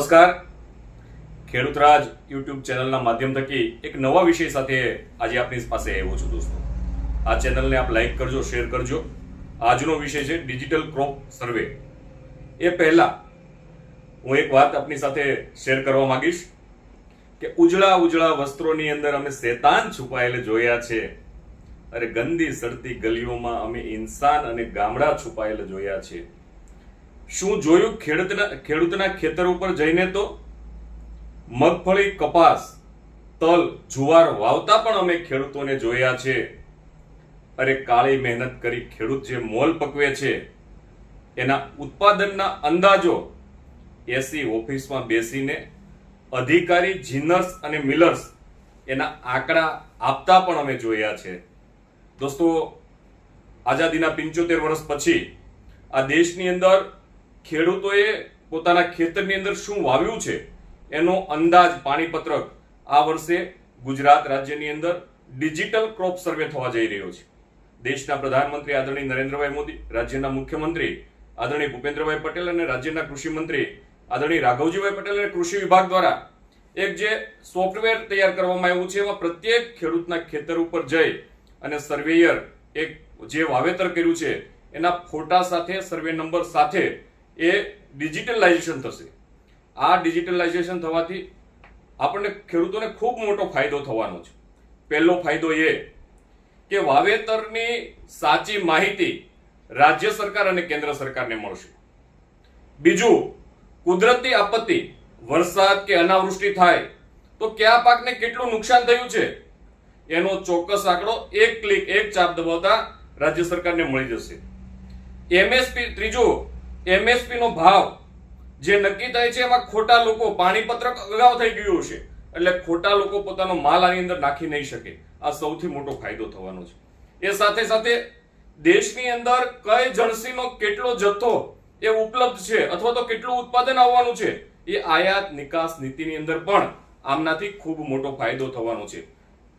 નમસ્કાર, ખેડૂત રાજ યુટ્યુબ ચેનલના માધ્યમ થકી એક નવા વિષય સાથે આજે આપની પાસે આવ્યો છું દોસ્તો। આ ચેનલને આપ લાઈક કરજો, શેર કરજો। આજનો વિષય છે ડિજિટલ ક્રોપ સર્વે। એ પહેલા હું એક વાત આપની સાથે શેર કરવા માંગીશ કે ઉજળા ઉજળા વસ્ત્રોની અંદર અમે શેતાન છુપાયેલે જોયા છે, અરે ગંદી સડતી ગલીઓમાં અમે ઇન્સાન અને ગામડા છુપાયેલા જોયા છે। શું જોયું ખેડૂતના ખેતર ઉપર જઈને તો મગફળી, કપાસ, તલ, જુવાર વાવતા પણ અમે ખેડૂતોને જોયા છે। અરે કાળી મહેનત કરી ખેડૂત જે મોલ પકવે છે એના ઉત્પાદનના અંદાજો એસી ઓફિસમાં બેસીને અધિકારી, જીનર્સ અને મિલર્સ એના આંકડા આપતા પણ અમે જોયા છે। દોસ્તો, આઝાદીના 75 વર્ષ પછી આ દેશની અંદર ખેડૂતોએ પોતાના ખેતરની અંદર શું વાવ્યું છે એનો અંદાજ પાણીપત્રક આ વર્ષે ગુજરાત રાજ્યની અંદર ડિજિટલ ક્રોપ સર્વે થવા જઈ રહ્યો છે। દેશના પ્રધાનમંત્રી આદરણીય નરેન્દ્રભાઈ મોદી, રાજ્યના મુખ્યમંત્રી આદરણીય ભૂપેન્દ્રભાઈ પટેલ અને રાજ્યના કૃષિ મંત્રી આદરણીય રાઘવજીભાઈ પટેલ અને કૃષિ વિભાગ દ્વારા એક જે સોફ્ટવેર તૈયાર કરવામાં આવ્યું છે, એમાં પ્રત્યેક ખેડૂતના ખેતર ઉપર જઈ અને સર્વેયર એક જે વાવેતર કર્યું છે એના ફોટા સાથે, સર્વે નંબર સાથે એ ડિજિટલાઇઝેશન થશે। આ ડિજિટલાઇઝેશન થવાથી આપણને ખેડૂતોને ખૂબ મોટો ફાયદો થવાનો છે। પહેલો ફાયદો એ કે વાવેતરની સાચી માહિતી રાજ્ય સરકાર અને કેન્દ્ર સરકારને મળશે। બીજું, કુદરતી આપત્તિ, વરસાદ કે અનાવૃષ્ટિ થાય તો કયા પાકને કેટલું નુકસાન થયું છે એનો ચોક્કસ આંકડો એક ક્લિક, એક ચાપ દબાવતા રાજ્ય સરકારને મળી જશે। એમએસપી, ત્રીજું, એમએસપી નો ભાવ જે નક્કી થાય છે એમાં ખોટા લોકો, પાણીપત્રક અગાઉ થઈ ગયું છે એટલે ખોટા લોકો પોતાનો માલ આની અંદર નાખી નહીં શકે। આ સૌથી મોટો ફાયદો થવાનો છે। એ સાથે સાથે દેશની અંદર કઈ જણસીનો કેટલો જથ્થો એ ઉપલબ્ધ છે અથવા તો કેટલું ઉત્પાદન આવવાનું છે એ આયાત નિકાસ નીતિની અંદર પણ આમનાથી ખૂબ મોટો ફાયદો થવાનો છે।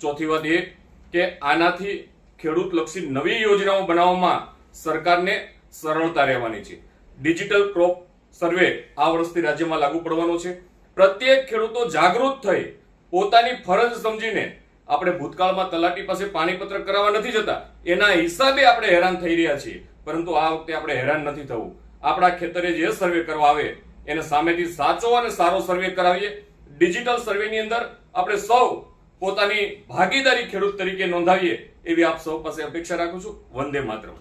ચોથી વાત એ કે આનાથી ખેડૂત લક્ષી નવી યોજનાઓ બનાવવામાં સરકારને સરળતા રહેવાની છે। ડિજિટલ ક્રોપ સર્વે આ વર્ષથી રાજ્યમાં લાગુ પડવાનો છે। પ્રત્યેક ખેડૂતો જાગૃત થઈ પોતાની ફરજ સમજીને, આપણે ભૂતકાળમાં તલાટી પાસે પાણીપત્ર કરાવવા નથી જતા, એના હિસાબે આપણે હેરાન થઈ રહ્યા છીએ, પરંતુ આ વખતે આપણે હેરાન નથી થવું। આપણા ખેતરે જે સર્વે કરવા આવે એને સામેથી સાચો અને સારો સર્વે કરાવીએ। ડિજિટલ સર્વેની અંદર આપણે સૌ પોતાની ભાગીદારી ખેડૂત તરીકે નોંધાવીએ એવી આપ સૌ પાસે અપેક્ષા રાખું છું। વંદે માતરમ।